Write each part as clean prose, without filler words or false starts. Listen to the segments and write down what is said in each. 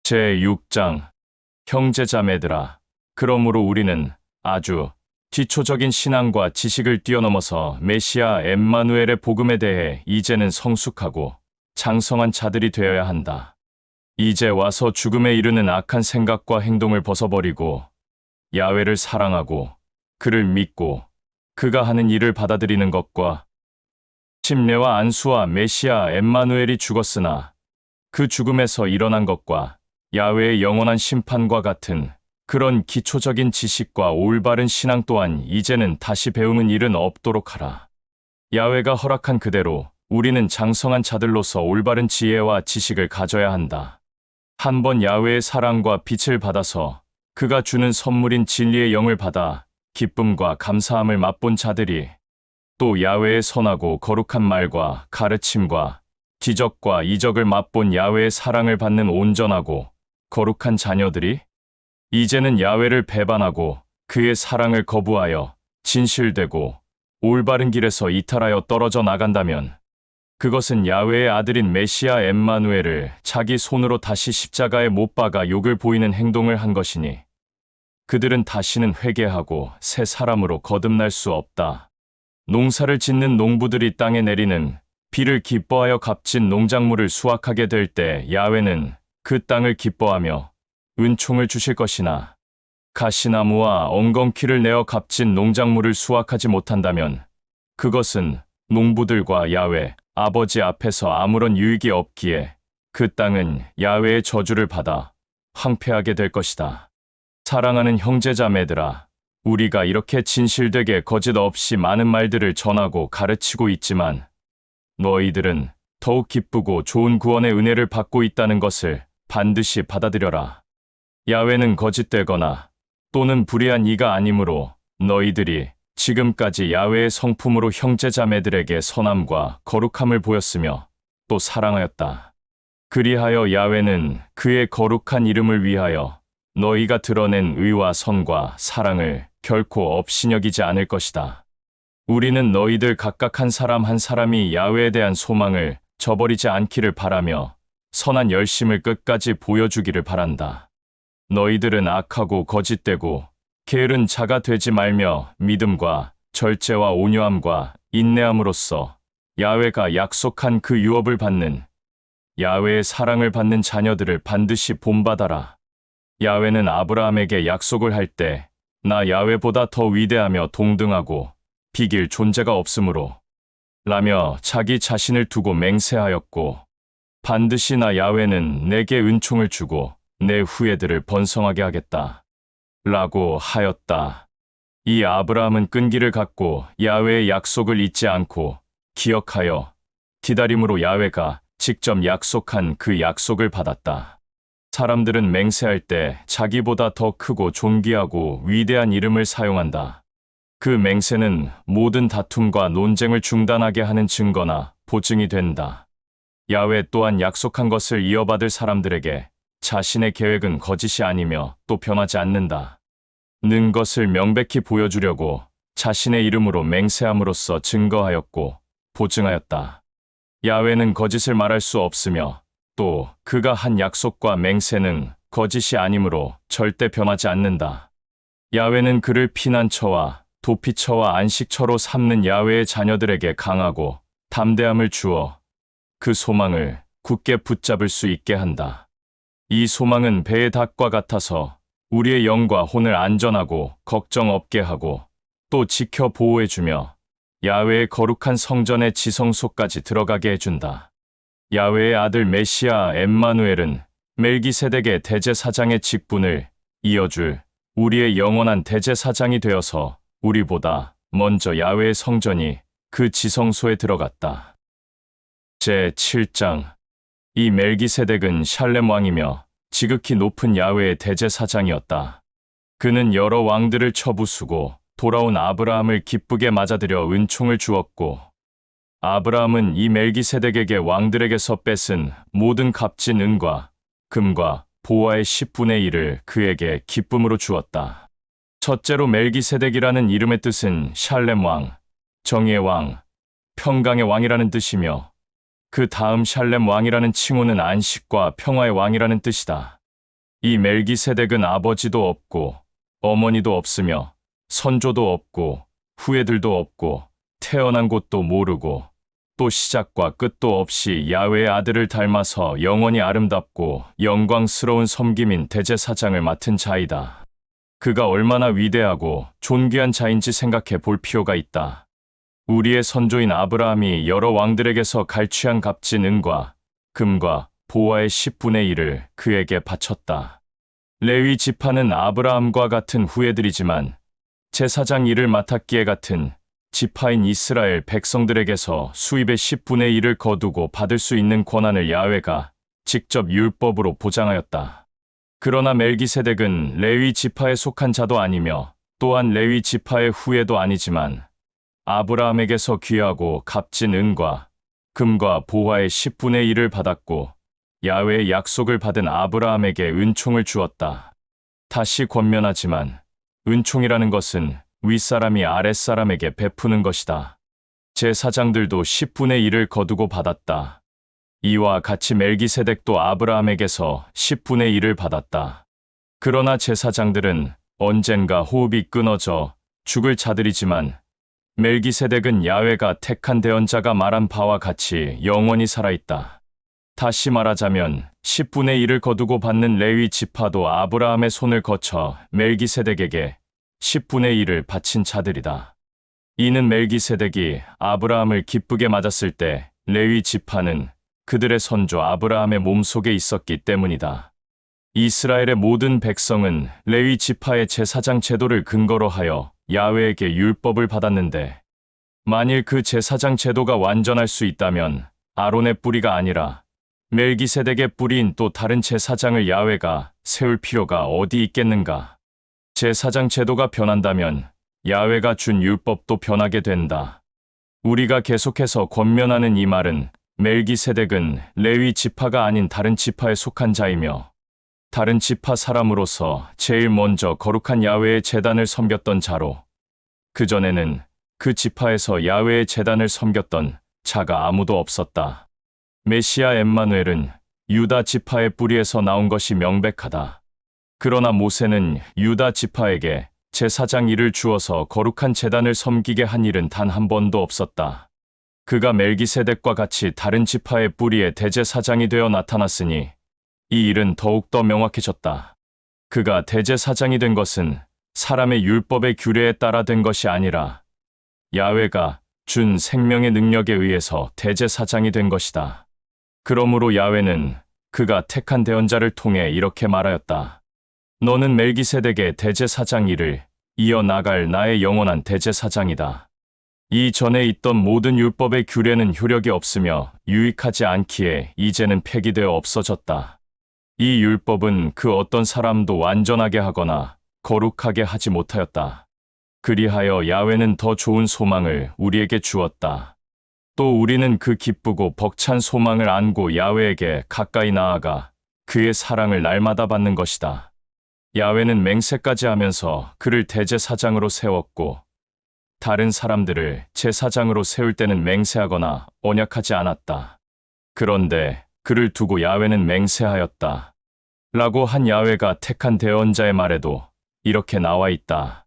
제6장 형제자매들아, 그러므로 우리는 아주 기초적인 신앙과 지식을 뛰어넘어서 메시아 엠마누엘의 복음에 대해 이제는 성숙하고 장성한 자들이 되어야 한다. 이제 와서 죽음에 이르는 악한 생각과 행동을 벗어버리고 야훼를 사랑하고 그를 믿고 그가 하는 일을 받아들이는 것과 침례와 안수와 메시아 엠마누엘이 죽었으나 그 죽음에서 일어난 것과 야훼의 영원한 심판과 같은 그런 기초적인 지식과 올바른 신앙 또한 이제는 다시 배우는 일은 없도록 하라. 야훼가 허락한 그대로 우리는 장성한 자들로서 올바른 지혜와 지식을 가져야 한다. 한번 야훼의 사랑과 빛을 받아서 그가 주는 선물인 진리의 영을 받아 기쁨과 감사함을 맛본 자들이 또 야훼의 선하고 거룩한 말과 가르침과 기적과 이적을 맛본 야훼의 사랑을 받는 온전하고 거룩한 자녀들이 이제는 야훼를 배반하고 그의 사랑을 거부하여 진실되고 올바른 길에서 이탈하여 떨어져 나간다면 그것은 야훼의 아들인 메시아 엠마누엘을 자기 손으로 다시 십자가에 못 박아 욕을 보이는 행동을 한 것이니 그들은 다시는 회개하고 새 사람으로 거듭날 수 없다. 농사를 짓는 농부들이 땅에 내리는 비를 기뻐하여 값진 농작물을 수확하게 될 때 야훼는 그 땅을 기뻐하며 은총을 주실 것이나 가시나무와 엉겅퀴를 내어 값진 농작물을 수확하지 못한다면 그것은 농부들과 야훼 아버지 앞에서 아무런 유익이 없기에 그 땅은 야훼의 저주를 받아 황폐하게 될 것이다. 사랑하는 형제자매들아, 우리가 이렇게 진실되게 거짓 없이 많은 말들을 전하고 가르치고 있지만 너희들은 더욱 기쁘고 좋은 구원의 은혜를 받고 있다는 것을 반드시 받아들여라. 야훼는 거짓되거나 또는 불의한 이가 아니므로 너희들이 지금까지 야훼의 성품으로 형제자매들에게 선함과 거룩함을 보였으며 또 사랑하였다. 그리하여 야훼는 그의 거룩한 이름을 위하여 너희가 드러낸 의와 선과 사랑을 결코 업신여기지 않을 것이다. 우리는 너희들 각각 한 사람 한 사람이 야훼에 대한 소망을 저버리지 않기를 바라며 선한 열심을 끝까지 보여주기를 바란다. 너희들은 악하고 거짓되고 게으른 자가 되지 말며 믿음과 절제와 온유함과 인내함으로써 야훼가 약속한 그 유업을 받는 야훼의 사랑을 받는 자녀들을 반드시 본받아라. 야훼는 아브라함에게 약속을 할 때 나 야훼보다 더 위대하며 동등하고 비길 존재가 없으므로 라며 자기 자신을 두고 맹세하였고 반드시 나 야훼는 내게 은총을 주고 내 후예들을 번성하게 하겠다 라고 하였다. 이 아브라함은 끈기를 갖고 야훼의 약속을 잊지 않고 기억하여 기다림으로 야훼가 직접 약속한 그 약속을 받았다. 사람들은 맹세할 때 자기보다 더 크고 존귀하고 위대한 이름을 사용한다. 그 맹세는 모든 다툼과 논쟁을 중단하게 하는 증거나 보증이 된다. 야훼 또한 약속한 것을 이어받을 사람들에게 자신의 계획은 거짓이 아니며 또 변하지 않는다 는 것을 명백히 보여주려고 자신의 이름으로 맹세함으로써 증거하였고 보증하였다. 야훼는 거짓을 말할 수 없으며 또 그가 한 약속과 맹세는 거짓이 아니므로 절대 변하지 않는다. 야훼는 그를 피난처와 도피처와 안식처로 삼는 야훼의 자녀들에게 강하고 담대함을 주어 그 소망을 굳게 붙잡을 수 있게 한다. 이 소망은 배의 닭과 같아서 우리의 영과 혼을 안전하고 걱정 없게 하고 또 지켜 보호해주며 야훼의 거룩한 성전의 지성소까지 들어가게 해준다. 야훼의 아들 메시아 엠마누엘은 멜기세덱의 대제사장의 직분을 이어줄 우리의 영원한 대제사장이 되어서 우리보다 먼저 야훼의 성전이 그 지성소에 들어갔다. 제7장 이 멜기세덱은 샬렘 왕이며 지극히 높은 야훼의 대제사장이었다. 그는 여러 왕들을 쳐부수고 돌아온 아브라함을 기쁘게 맞아들여 은총을 주었고 아브라함은 이 멜기세덱에게 왕들에게서 뺏은 모든 값진 은과 금과 보화의 10분의 1을 그에게 기쁨으로 주었다. 첫째로 멜기세덱이라는 이름의 뜻은 샬렘 왕, 정의의 왕, 평강의 왕이라는 뜻이며 그 다음 샬렘 왕이라는 칭호는 안식과 평화의 왕이라는 뜻이다. 이 멜기세덱은 아버지도 없고 어머니도 없으며 선조도 없고 후예들도 없고 태어난 곳도 모르고 또 시작과 끝도 없이 야훼의 아들을 닮아서 영원히 아름답고 영광스러운 섬김인 대제사장을 맡은 자이다. 그가 얼마나 위대하고 존귀한 자인지 생각해 볼 필요가 있다. 우리의 선조인 아브라함이 여러 왕들에게서 갈취한 값진 은과 금과 보화의 10분의 1을 그에게 바쳤다. 레위 지파는 아브라함과 같은 후예들이지만 제사장 일을 맡았기에 같은 지파인 이스라엘 백성들에게서 수입의 10분의 1을 거두고 받을 수 있는 권한을 야훼가 직접 율법으로 보장하였다. 그러나 멜기세덱은 레위 지파에 속한 자도 아니며 또한 레위 지파의 후예도 아니지만 아브라함에게서 귀하고 값진 은과 금과 보화의 10분의 1을 받았고 야훼의 약속을 받은 아브라함에게 은총을 주었다. 다시 권면하지만 은총이라는 것은 윗사람이 아랫사람에게 베푸는 것이다. 제사장들도 10분의 1을 거두고 받았다. 이와 같이 멜기세덱도 아브라함에게서 10분의 1을 받았다. 그러나 제사장들은 언젠가 호흡이 끊어져 죽을 자들이지만 멜기세덱은 야훼가 택한 대언자가 말한 바와 같이 영원히 살아있다. 다시 말하자면 10분의 1을 거두고 받는 레위 지파도 아브라함의 손을 거쳐 멜기세덱에게 10분의 1을 바친 자들이다. 이는 멜기세덱이 아브라함을 기쁘게 맞았을 때 레위 지파는 그들의 선조 아브라함의 몸속에 있었기 때문이다. 이스라엘의 모든 백성은 레위 지파의 제사장 제도를 근거로 하여 야훼에게 율법을 받았는데 만일 그 제사장 제도가 완전할 수 있다면 아론의 뿌리가 아니라 멜기세덱의 뿌리인 또 다른 제사장을 야훼가 세울 필요가 어디 있겠는가. 제사장 제도가 변한다면 야훼가 준 율법도 변하게 된다. 우리가 계속해서 권면하는 이 말은 멜기세덱은 레위 지파가 아닌 다른 지파에 속한 자이며 다른 지파 사람으로서 제일 먼저 거룩한 야훼의 제단을 섬겼던 자로 그전에는 그 지파에서 야훼의 제단을 섬겼던 자가 아무도 없었다. 메시아 엠마누엘은 유다 지파의 뿌리에서 나온 것이 명백하다. 그러나 모세는 유다 지파에게 제사장 일을 주어서 거룩한 제단을 섬기게 한 일은 단 한 번도 없었다. 그가 멜기세덱과 같이 다른 지파의 뿌리에 대제사장이 되어 나타났으니 이 일은 더욱더 명확해졌다. 그가 대제사장이 된 것은 사람의 율법의 규례에 따라 된 것이 아니라 야훼가 준 생명의 능력에 의해서 대제사장이 된 것이다. 그러므로 야훼는 그가 택한 대언자를 통해 이렇게 말하였다. 너는 멜기세덱의 대제사장 일을 이어나갈 나의 영원한 대제사장이다. 이전에 있던 모든 율법의 규례는 효력이 없으며 유익하지 않기에 이제는 폐기되어 없어졌다. 이 율법은 그 어떤 사람도 완전하게 하거나 거룩하게 하지 못하였다. 그리하여 야훼는 더 좋은 소망을 우리에게 주었다. 또 우리는 그 기쁘고 벅찬 소망을 안고 야훼에게 가까이 나아가 그의 사랑을 날마다 받는 것이다. 야훼는 맹세까지 하면서 그를 대제사장으로 세웠고 다른 사람들을 제사장으로 세울 때는 맹세하거나 언약하지 않았다. 그런데 그를 두고 야훼는 맹세하였다. 라고 한 야훼가 택한 대언자의 말에도 이렇게 나와 있다.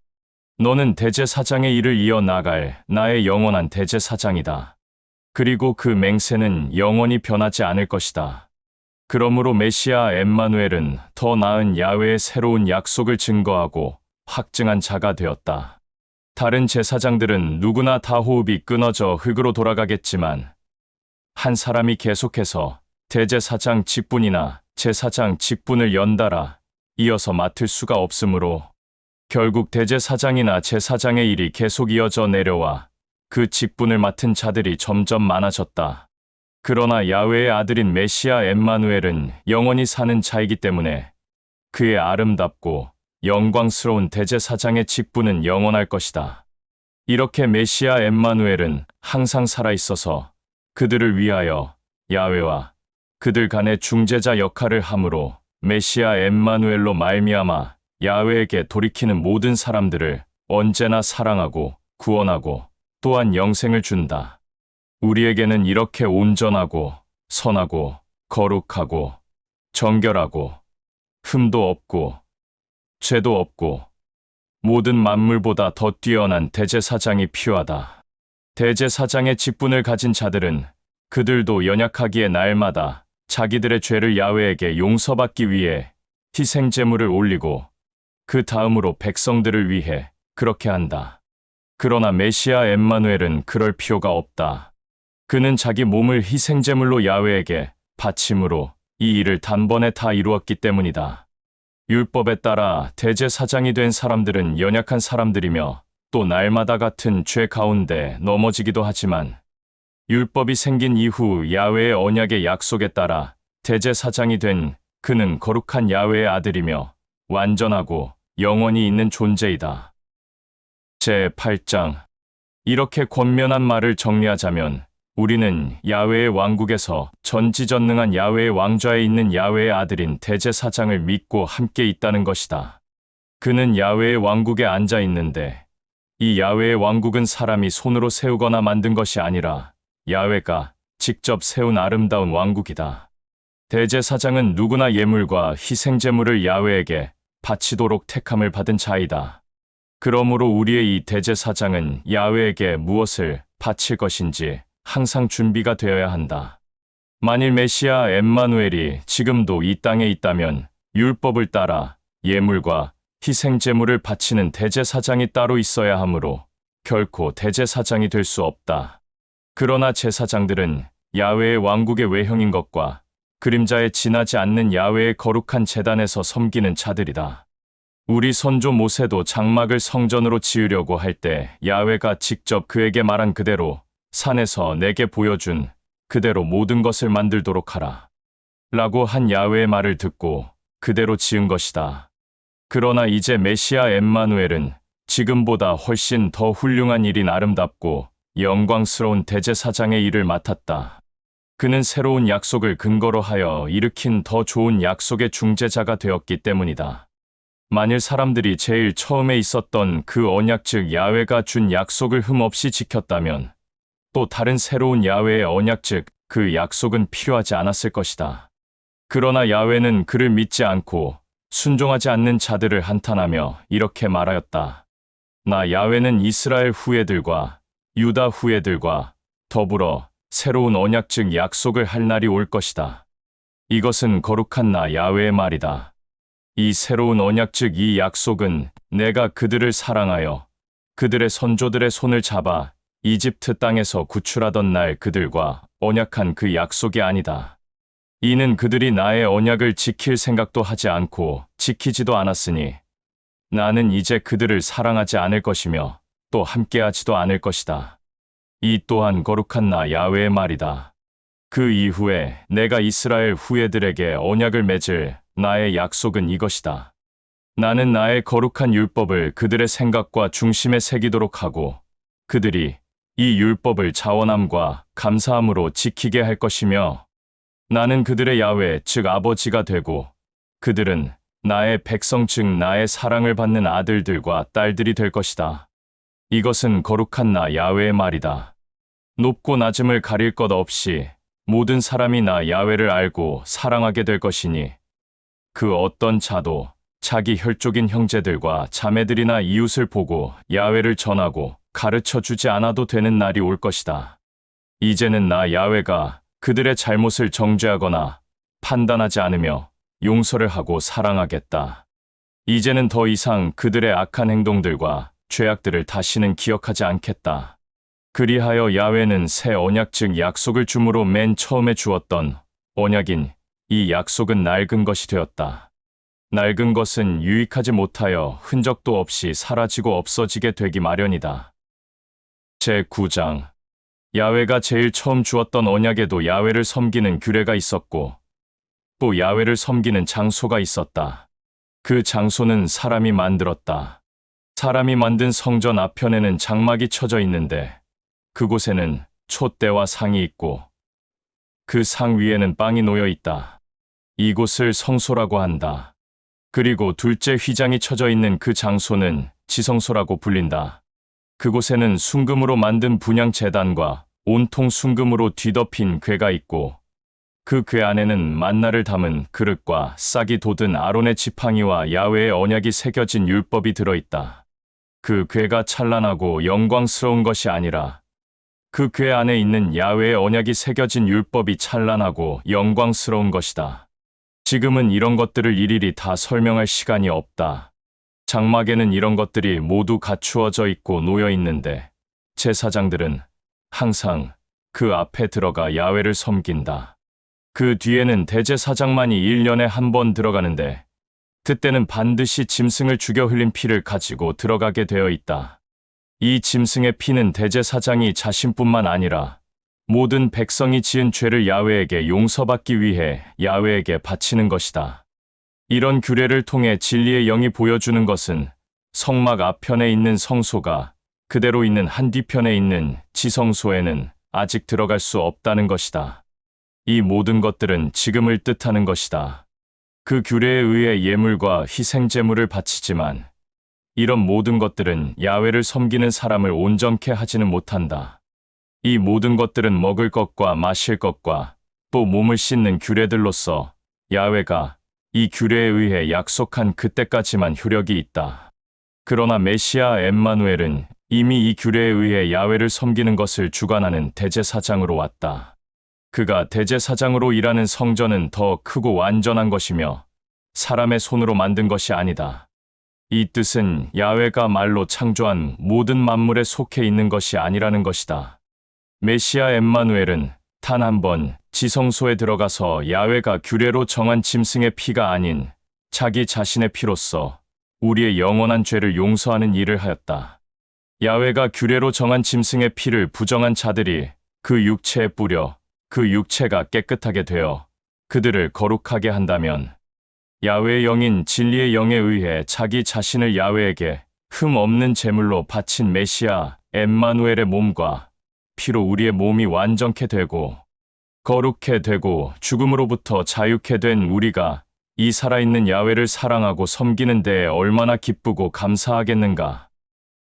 너는 대제사장의 일을 이어나갈 나의 영원한 대제사장이다. 그리고 그 맹세는 영원히 변하지 않을 것이다. 그러므로 메시아 엠마누엘은 더 나은 야훼의 새로운 약속을 증거하고 확증한 자가 되었다. 다른 제사장들은 누구나 다 호흡이 끊어져 흙으로 돌아가겠지만 한 사람이 계속해서 대제사장 직분이나 제사장 직분을 연달아 이어서 맡을 수가 없으므로 결국 대제사장이나 제사장의 일이 계속 이어져 내려와 그 직분을 맡은 자들이 점점 많아졌다. 그러나 야훼의 아들인 메시아 엠마누엘은 영원히 사는 자이기 때문에 그의 아름답고 영광스러운 대제사장의 직분은 영원할 것이다. 이렇게 메시아 엠마누엘은 항상 살아있어서 그들을 위하여 야훼와 그들 간의 중재자 역할을 함으로 메시아 엠마누엘로 말미암아 야훼에게 돌이키는 모든 사람들을 언제나 사랑하고 구원하고 또한 영생을 준다. 우리에게는 이렇게 온전하고 선하고 거룩하고 정결하고 흠도 없고 죄도 없고 모든 만물보다 더 뛰어난 대제사장이 필요하다. 대제사장의 직분을 가진 자들은 그들도 연약하기에 날마다 자기들의 죄를 야훼에게 용서받기 위해 희생 제물을 올리고 그 다음으로 백성들을 위해 그렇게 한다. 그러나 메시아 엠마누엘은 그럴 필요가 없다. 그는 자기 몸을 희생 제물로 야훼에게 바침으로 이 일을 단번에 다 이루었기 때문이다. 율법에 따라 대제사장이 된 사람들은 연약한 사람들이며 또 날마다 같은 죄 가운데 넘어지기도 하지만 율법이 생긴 이후 야훼의 언약의 약속에 따라 대제사장이 된 그는 거룩한 야훼의 아들이며 완전하고 영원히 있는 존재이다. 제8장. 이렇게 권면한 말을 정리하자면 우리는 야훼의 왕국에서 전지전능한 야훼의 왕좌에 있는 야훼의 아들인 대제사장을 믿고 함께 있다는 것이다. 그는 야훼의 왕국에 앉아 있는데 이 야훼의 왕국은 사람이 손으로 세우거나 만든 것이 아니라 야훼가 직접 세운 아름다운 왕국이다. 대제사장은 누구나 예물과 희생제물을 야훼에게 바치도록 택함을 받은 자이다. 그러므로 우리의 이 대제사장은 야훼에게 무엇을 바칠 것인지 항상 준비가 되어야 한다. 만일 메시아 엠마누엘이 지금도 이 땅에 있다면 율법을 따라 예물과 희생제물을 바치는 대제사장이 따로 있어야 하므로 결코 대제사장이 될 수 없다. 그러나 제사장들은 야훼의 왕국의 외형인 것과 그림자에 지나지 않는 야훼의 거룩한 제단에서 섬기는 자들이다. 우리 선조 모세도 장막을 성전으로 지으려고 할 때 야훼가 직접 그에게 말한 그대로 산에서 내게 보여준 그대로 모든 것을 만들도록 하라. 라고 한 야훼의 말을 듣고 그대로 지은 것이다. 그러나 이제 메시아 엠마누엘은 지금보다 훨씬 더 훌륭한 일인 아름답고 영광스러운 대제사장의 일을 맡았다. 그는 새로운 약속을 근거로 하여 일으킨 더 좋은 약속의 중재자가 되었기 때문이다. 만일 사람들이 제일 처음에 있었던 그 언약 즉 야훼가 준 약속을 흠없이 지켰다면 또 다른 새로운 야훼의 언약 즉 그 약속은 필요하지 않았을 것이다. 그러나 야훼는 그를 믿지 않고 순종하지 않는 자들을 한탄하며 이렇게 말하였다. 나 야훼는 이스라엘 후예들과 유다 후예들과 더불어 새로운 언약 즉 약속을 할 날이 올 것이다. 이것은 거룩한 나 야훼의 말이다. 이 새로운 언약 즉 이 약속은 내가 그들을 사랑하여 그들의 선조들의 손을 잡아 이집트 땅에서 구출하던 날 그들과 언약한 그 약속이 아니다. 이는 그들이 나의 언약을 지킬 생각도 하지 않고 지키지도 않았으니 나는 이제 그들을 사랑하지 않을 것이며 또 함께하지도 않을 것이다. 이 또한 거룩한 나 야훼의 말이다. 그 이후에 내가 이스라엘 후예들에게 언약을 맺을 나의 약속은 이것이다. 나는 나의 거룩한 율법을 그들의 생각과 중심에 새기도록 하고 그들이 이 율법을 자원함과 감사함으로 지키게 할 것이며 나는 그들의 야훼 즉 아버지가 되고 그들은 나의 백성 즉 나의 사랑을 받는 아들들과 딸들이 될 것이다. 이것은 거룩한 나 야훼의 말이다. 높고 낮음을 가릴 것 없이 모든 사람이 나 야훼를 알고 사랑하게 될 것이니 그 어떤 자도 자기 혈족인 형제들과 자매들이나 이웃을 보고 야훼를 전하고 가르쳐 주지 않아도 되는 날이 올 것이다. 이제는 나 야훼가 그들의 잘못을 정죄하거나 판단하지 않으며 용서를 하고 사랑하겠다. 이제는 더 이상 그들의 악한 행동들과 죄악들을 다시는 기억하지 않겠다. 그리하여 야훼는 새 언약 즉 약속을 줌으로 맨 처음에 주었던 언약인 이 약속은 낡은 것이 되었다. 낡은 것은 유익하지 못하여 흔적도 없이 사라지고 없어지게 되기 마련이다. 제9장. 야훼가 제일 처음 주었던 언약에도 야훼를 섬기는 규례가 있었고 또 야훼를 섬기는 장소가 있었다. 그 장소는 사람이 만들었다. 사람이 만든 성전 앞편에는 장막이 쳐져 있는데 그곳에는 촛대와 상이 있고 그 상 위에는 빵이 놓여 있다. 이곳을 성소라고 한다. 그리고 둘째 휘장이 쳐져 있는 그 장소는 지성소라고 불린다. 그곳에는 순금으로 만든 분향 제단과 온통 순금으로 뒤덮인 궤가 있고 그 궤 안에는 만나를 담은 그릇과 싹이 돋은 아론의 지팡이와 야훼의 언약이 새겨진 율법이 들어있다. 그 궤가 찬란하고 영광스러운 것이 아니라 그 궤 안에 있는 야훼의 언약이 새겨진 율법이 찬란하고 영광스러운 것이다. 지금은 이런 것들을 일일이 다 설명할 시간이 없다. 장막에는 이런 것들이 모두 갖추어져 있고 놓여 있는데 제사장들은 항상 그 앞에 들어가 야훼를 섬긴다. 그 뒤에는 대제사장만이 1년에 한 번 들어가는데 그때는 반드시 짐승을 죽여 흘린 피를 가지고 들어가게 되어 있다. 이 짐승의 피는 대제사장이 자신뿐만 아니라 모든 백성이 지은 죄를 야훼에게 용서받기 위해 야훼에게 바치는 것이다. 이런 규례를 통해 진리의 영이 보여주는 것은 성막 앞편에 있는 성소가 그대로 있는 한 뒤편에 있는 지성소에는 아직 들어갈 수 없다는 것이다. 이 모든 것들은 지금을 뜻하는 것이다. 그 규례에 의해 예물과 희생제물을 바치지만 이런 모든 것들은 야훼를 섬기는 사람을 온전케 하지는 못한다. 이 모든 것들은 먹을 것과 마실 것과 또 몸을 씻는 규례들로서 야훼가 이 규례에 의해 약속한 그때까지만 효력이 있다. 그러나 메시아 엠마누엘은 이미 이 규례에 의해 야훼를 섬기는 것을 주관하는 대제사장으로 왔다. 그가 대제사장으로 일하는 성전은 더 크고 완전한 것이며 사람의 손으로 만든 것이 아니다. 이 뜻은 야훼가 말로 창조한 모든 만물에 속해 있는 것이 아니라는 것이다. 메시아 엠마누엘은 단 한 번 지성소에 들어가서 야훼가 규례로 정한 짐승의 피가 아닌 자기 자신의 피로써 우리의 영원한 죄를 용서하는 일을 하였다. 야훼가 규례로 정한 짐승의 피를 부정한 자들이 그 육체에 뿌려 그 육체가 깨끗하게 되어 그들을 거룩하게 한다면 야훼의 영인 진리의 영에 의해 자기 자신을 야훼에게 흠 없는 제물로 바친 메시아 엠마누엘의 몸과 피로 우리의 몸이 완전케 되고 거룩해 되고 죽음으로부터 자유케 된 우리가 이 살아있는 야훼를 사랑하고 섬기는 데에 얼마나 기쁘고 감사하겠는가.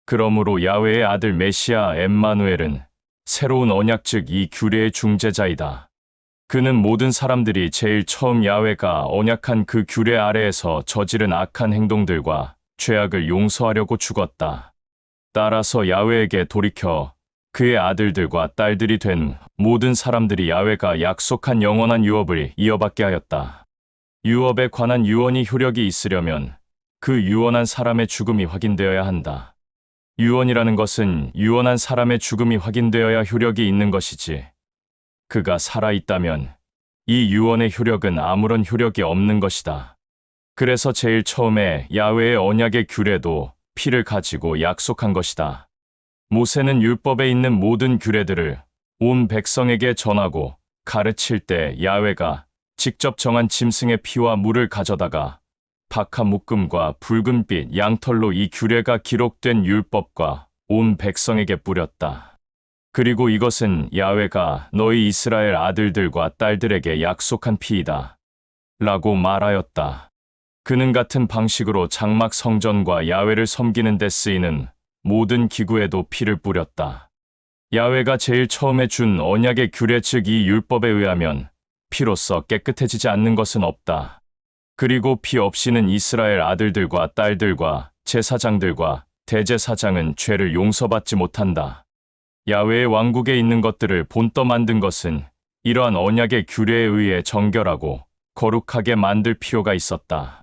그러므로 야훼의 아들 메시아 엠마누엘은 새로운 언약 즉 이 규례의 중재자이다. 그는 모든 사람들이 제일 처음 야훼가 언약한 그 규례 아래에서 저지른 악한 행동들과 죄악을 용서하려고 죽었다. 따라서 야훼에게 돌이켜 그의 아들들과 딸들이 된 모든 사람들이 야훼가 약속한 영원한 유업을 이어받게 하였다. 유업에 관한 유언이 효력이 있으려면 그 유언한 사람의 죽음이 확인되어야 한다. 유언이라는 것은 유언한 사람의 죽음이 확인되어야 효력이 있는 것이지. 그가 살아있다면 이 유언의 효력은 아무런 효력이 없는 것이다. 그래서 제일 처음에 야훼의 언약의 규례도 피를 가지고 약속한 것이다. 모세는 율법에 있는 모든 규례들을 온 백성에게 전하고 가르칠 때 야훼가 직접 정한 짐승의 피와 물을 가져다가 박하 묶음과 붉은빛 양털로 이 규례가 기록된 율법과 온 백성에게 뿌렸다. 그리고 이것은 야훼가 너희 이스라엘 아들들과 딸들에게 약속한 피이다. 라고 말하였다. 그는 같은 방식으로 장막 성전과 야훼를 섬기는 데 쓰이는 모든 기구에도 피를 뿌렸다. 야훼가 제일 처음에 준 언약의 규례 즉 이 율법에 의하면 피로써 깨끗해지지 않는 것은 없다. 그리고 피 없이는 이스라엘 아들들과 딸들과 제사장들과 대제사장은 죄를 용서받지 못한다. 야훼의 왕국에 있는 것들을 본떠 만든 것은 이러한 언약의 규례에 의해 정결하고 거룩하게 만들 필요가 있었다.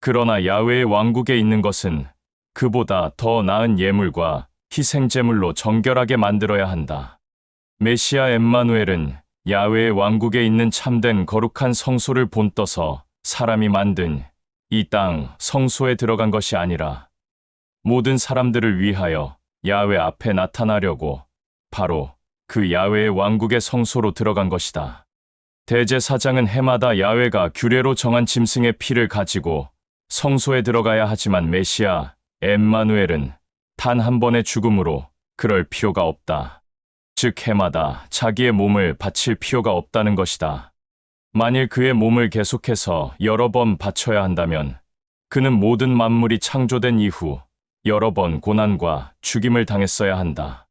그러나 야훼의 왕국에 있는 것은 그보다 더 나은 예물과 희생제물로 정결하게 만들어야 한다. 메시아 엠마누엘은 야훼의 왕국에 있는 참된 거룩한 성소를 본떠서 사람이 만든 이 땅 성소에 들어간 것이 아니라 모든 사람들을 위하여 야훼 앞에 나타나려고 바로 그 야훼의 왕국의 성소로 들어간 것이다. 대제사장은 해마다 야훼가 규례로 정한 짐승의 피를 가지고 성소에 들어가야 하지만 메시아 엠마누엘은 단 한 번의 죽음으로 그럴 필요가 없다. 즉 해마다 자기의 몸을 바칠 필요가 없다는 것이다. 만일 그의 몸을 계속해서 여러 번 바쳐야 한다면 그는 모든 만물이 창조된 이후 여러 번 고난과 죽임을 당했어야 한다.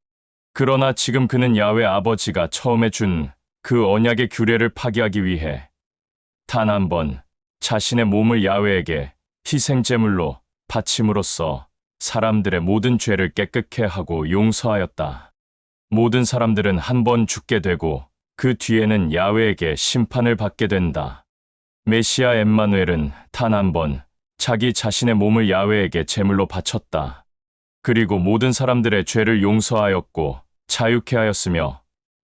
그러나 지금 그는 야훼 아버지가 처음에 준 그 언약의 규례를 파기하기 위해 단 한 번 자신의 몸을 야훼에게 희생제물로 바침으로써 사람들의 모든 죄를 깨끗게 하고 용서하였다. 모든 사람들은 한 번 죽게 되고 그 뒤에는 야훼에게 심판을 받게 된다. 메시아 엠마누엘은 단 한 번 자기 자신의 몸을 야훼에게 제물로 바쳤다. 그리고 모든 사람들의 죄를 용서하였고 자유케 하였으며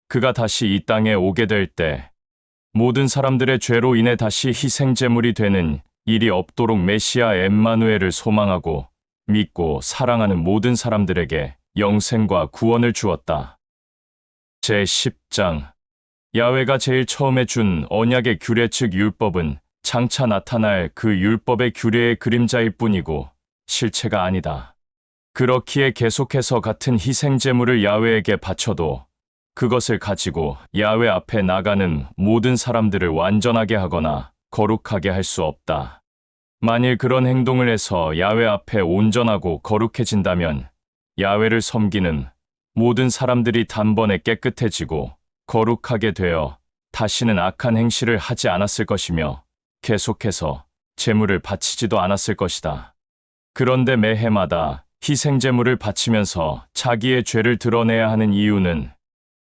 그가 다시 이 땅에 오게 될 때 모든 사람들의 죄로 인해 다시 희생제물이 되는 일이 없도록 메시아 엠마누엘을 소망하고 믿고 사랑하는 모든 사람들에게 영생과 구원을 주었다. 제10장 야훼가 제일 처음에 준 언약의 규례 즉 율법은 장차 나타날 그 율법의 규례의 그림자일 뿐이고 실체가 아니다. 그렇기에 계속해서 같은 희생제물을 야훼에게 바쳐도 그것을 가지고 야훼 앞에 나가는 모든 사람들을 완전하게 하거나 거룩하게 할 수 없다. 만일 그런 행동을 해서 야훼 앞에 온전하고 거룩해진다면 야훼를 섬기는 모든 사람들이 단번에 깨끗해지고 거룩하게 되어 다시는 악한 행실을 하지 않았을 것이며 계속해서 제물을 바치지도 않았을 것이다. 그런데 매해마다 희생제물을 바치면서 자기의 죄를 드러내야 하는 이유는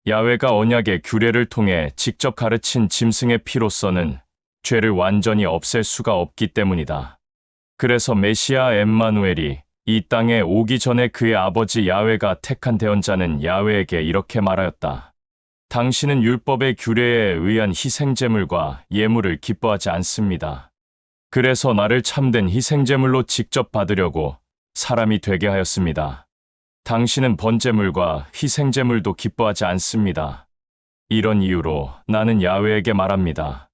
야훼가 언약의 규례를 통해 직접 가르친 짐승의 피로서는 죄를 완전히 없앨 수가 없기 때문이다. 그래서 메시아 엠마누엘이 이 땅에 오기 전에 그의 아버지 야훼가 택한 대언자는 야훼에게 이렇게 말하였다. 당신은 율법의 규례에 의한 희생제물과 예물을 기뻐하지 않습니다. 그래서 나를 참된 희생제물로 직접 받으려고 사람이 되게 하였습니다. 당신은 번제물과 희생제물도 기뻐하지 않습니다. 이런 이유로 나는 야훼에게 말합니다.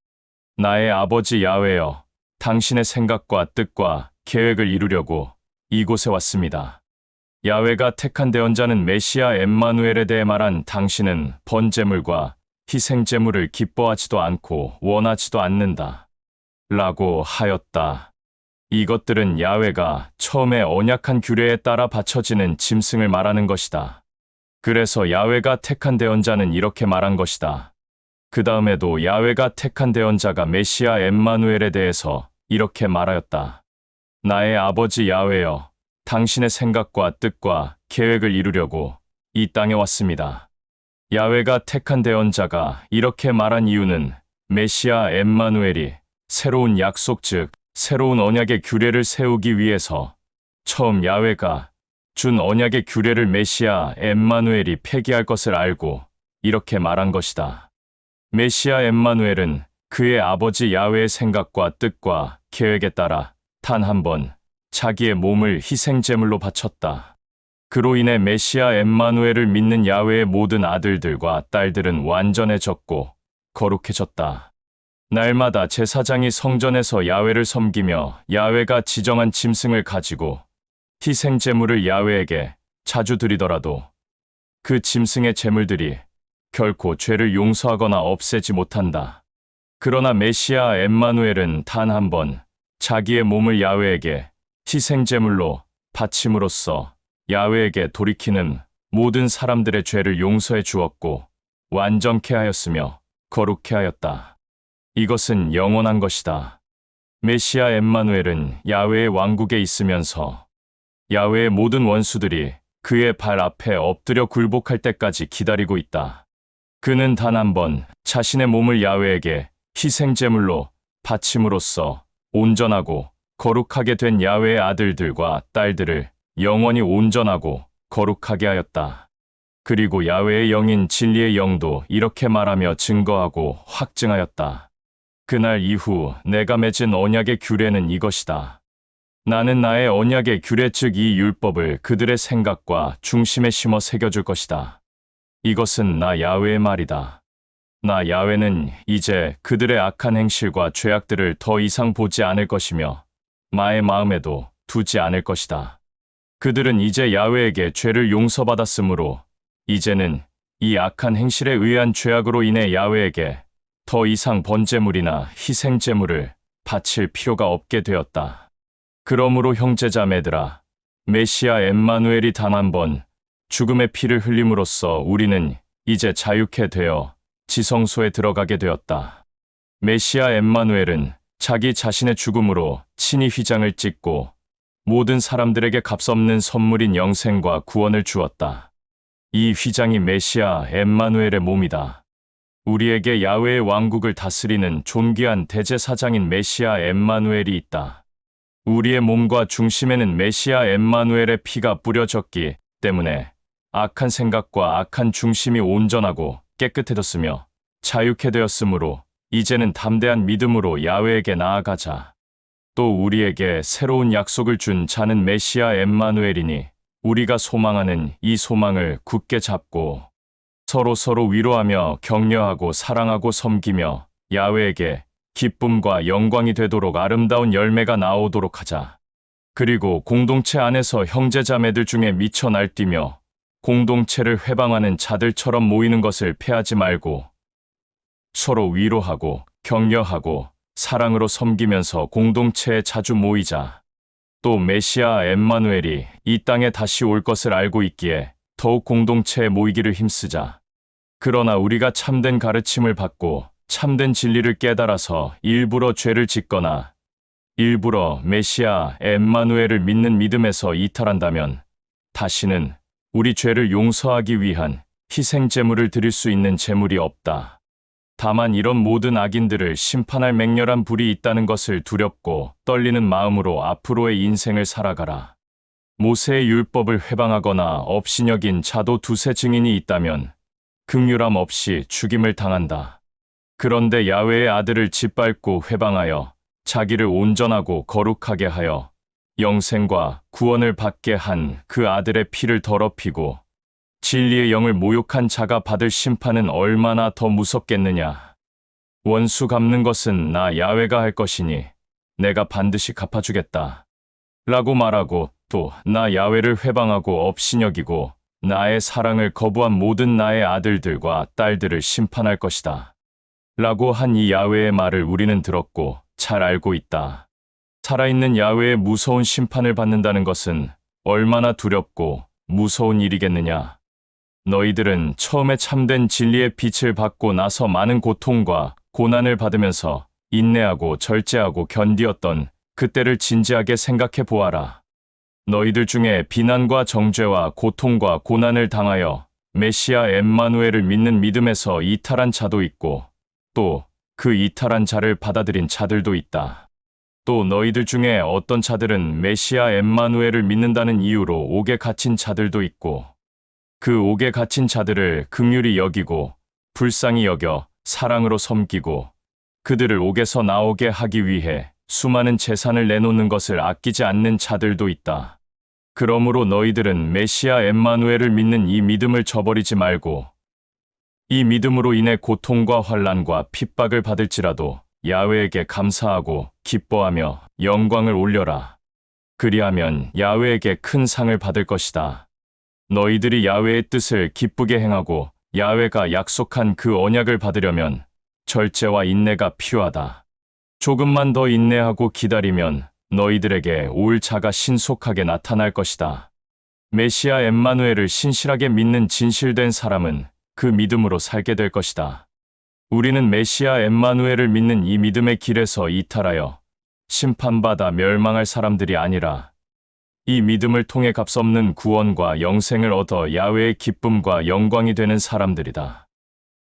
나의 아버지 야훼여, 당신의 생각과 뜻과 계획을 이루려고 이곳에 왔습니다. 야훼가 택한 대언자는 메시아 엠마누엘에 대해 말한 당신은 번제물과 희생제물을 기뻐하지도 않고 원하지도 않는다. 라고 하였다. 이것들은 야훼가 처음에 언약한 규례에 따라 바쳐지는 짐승을 말하는 것이다. 그래서 야훼가 택한 대언자는 이렇게 말한 것이다. 그 다음에도 야훼가 택한 대언자가 메시아 엠마누엘에 대해서 이렇게 말하였다. 나의 아버지 야훼여, 당신의 생각과 뜻과 계획을 이루려고 이 땅에 왔습니다. 야훼가 택한 대언자가 이렇게 말한 이유는 메시아 엠마누엘이 새로운 약속 즉 새로운 언약의 규례를 세우기 위해서 처음 야훼가 준 언약의 규례를 메시아 엠마누엘이 폐기할 것을 알고 이렇게 말한 것이다. 메시아 엠마누엘은 그의 아버지 야훼의 생각과 뜻과 계획에 따라 단 한 번 자기의 몸을 희생제물로 바쳤다. 그로 인해 메시아 엠마누엘을 믿는 야훼의 모든 아들들과 딸들은 완전해졌고 거룩해졌다. 날마다 제사장이 성전에서 야훼를 섬기며 야훼가 지정한 짐승을 가지고 희생제물을 야훼에게 자주 드리더라도 그 짐승의 제물들이 결코 죄를 용서하거나 없애지 못한다. 그러나 메시아 엠마누엘은 단 한 번 자기의 몸을 야훼에게 희생제물로 바침으로써 야훼에게 돌이키는 모든 사람들의 죄를 용서해 주었고 완전케 하였으며 거룩케 하였다. 이것은 영원한 것이다. 메시아 엠마누엘은 야훼의 왕국에 있으면서 야훼의 모든 원수들이 그의 발 앞에 엎드려 굴복할 때까지 기다리고 있다. 그는 단 한 번 자신의 몸을 야훼에게 희생제물로 바침으로써 온전하고 거룩하게 된 야훼의 아들들과 딸들을 영원히 온전하고 거룩하게 하였다. 그리고 야훼의 영인 진리의 영도 이렇게 말하며 증거하고 확증하였다. 그날 이후 내가 맺은 언약의 규례는 이것이다. 나는 나의 언약의 규례 즉 이 율법을 그들의 생각과 중심에 심어 새겨줄 것이다. 이것은 나 야훼의 말이다. 나 야훼는 이제 그들의 악한 행실과 죄악들을 더 이상 보지 않을 것이며 나의 마음에도 두지 않을 것이다. 그들은 이제 야훼에게 죄를 용서받았으므로 이제는 이 악한 행실에 의한 죄악으로 인해 야훼에게 더 이상 번제물이나 희생제물을 바칠 필요가 없게 되었다. 그러므로 형제자매들아, 메시아 엠마누엘이 단 한 번 죽음의 피를 흘림으로써 우리는 이제 자유케 되어 지성소에 들어가게 되었다. 메시아 엠마누엘은 자기 자신의 죽음으로 친히 휘장을 찍고 모든 사람들에게 값없는 선물인 영생과 구원을 주었다. 이 휘장이 메시아 엠마누엘의 몸이다. 우리에게 야훼의 왕국을 다스리는 존귀한 대제사장인 메시아 엠마누엘이 있다. 우리의 몸과 중심에는 메시아 엠마누엘의 피가 뿌려졌기 때문에 악한 생각과 악한 중심이 온전하고 깨끗해졌으며 자유케 되었으므로 이제는 담대한 믿음으로 야훼에게 나아가자. 또 우리에게 새로운 약속을 준 자는 메시아 엠마누엘이니 우리가 소망하는 이 소망을 굳게 잡고 서로 위로하며 격려하고 사랑하고 섬기며 야훼에게 기쁨과 영광이 되도록 아름다운 열매가 나오도록 하자. 그리고 공동체 안에서 형제자매들 중에 미쳐 날뛰며 공동체를 회방하는 자들처럼 모이는 것을 패하지 말고 서로 위로하고 격려하고 사랑으로 섬기면서 공동체에 자주 모이자. 또 메시아 엠마누엘이 이 땅에 다시 올 것을 알고 있기에 더욱 공동체에 모이기를 힘쓰자. 그러나 우리가 참된 가르침을 받고 참된 진리를 깨달아서 일부러 죄를 짓거나 일부러 메시아 엠마누엘을 믿는 믿음에서 이탈한다면 다시는 우리 죄를 용서하기 위한 희생 제물을 드릴 수 있는 제물이 없다. 다만 이런 모든 악인들을 심판할 맹렬한 불이 있다는 것을 두렵고 떨리는 마음으로 앞으로의 인생을 살아가라. 모세의 율법을 회방하거나 업신여긴 자도 두세 증인이 있다면 긍휼함 없이 죽임을 당한다. 그런데 야훼의 아들을 짓밟고 회방하여 자기를 온전하고 거룩하게 하여 영생과 구원을 받게 한 그 아들의 피를 더럽히고 진리의 영을 모욕한 자가 받을 심판은 얼마나 더 무섭겠느냐. 원수 갚는 것은 나 야훼가 할 것이니 내가 반드시 갚아주겠다. 라고 말하고 또 나 야훼를 회방하고 업신여기고 나의 사랑을 거부한 모든 나의 아들들과 딸들을 심판할 것이다. 라고 한 이 야훼의 말을 우리는 들었고 잘 알고 있다. 살아있는 야훼의 무서운 심판을 받는다는 것은 얼마나 두렵고 무서운 일이겠느냐. 너희들은 처음에 참된 진리의 빛을 받고 나서 많은 고통과 고난을 받으면서 인내하고 절제하고 견디었던 그때를 진지하게 생각해 보아라. 너희들 중에 비난과 정죄와 고통과 고난을 당하여 메시아 엠마누엘을 믿는 믿음에서 이탈한 자도 있고 또 그 이탈한 자를 받아들인 자들도 있다. 또 너희들 중에 어떤 자들은 메시아 엠마누엘을 믿는다는 이유로 옥에 갇힌 자들도 있고 그 옥에 갇힌 자들을 긍휼히 여기고 불쌍히 여겨 사랑으로 섬기고 그들을 옥에서 나오게 하기 위해 수많은 재산을 내놓는 것을 아끼지 않는 자들도 있다. 그러므로 너희들은 메시아 엠마누엘을 믿는 이 믿음을 저버리지 말고 이 믿음으로 인해 고통과 환난과 핍박을 받을지라도 야훼에게 감사하고 기뻐하며 영광을 올려라. 그리하면 야훼에게 큰 상을 받을 것이다. 너희들이 야훼의 뜻을 기쁘게 행하고 야훼가 약속한 그 언약을 받으려면 절제와 인내가 필요하다. 조금만 더 인내하고 기다리면 너희들에게 올 자가 신속하게 나타날 것이다. 메시아 엠마누엘을 신실하게 믿는 진실된 사람은 그 믿음으로 살게 될 것이다. 우리는 메시아 엠마누엘을 믿는 이 믿음의 길에서 이탈하여 심판받아 멸망할 사람들이 아니라 이 믿음을 통해 값없는 구원과 영생을 얻어 야훼의 기쁨과 영광이 되는 사람들이다.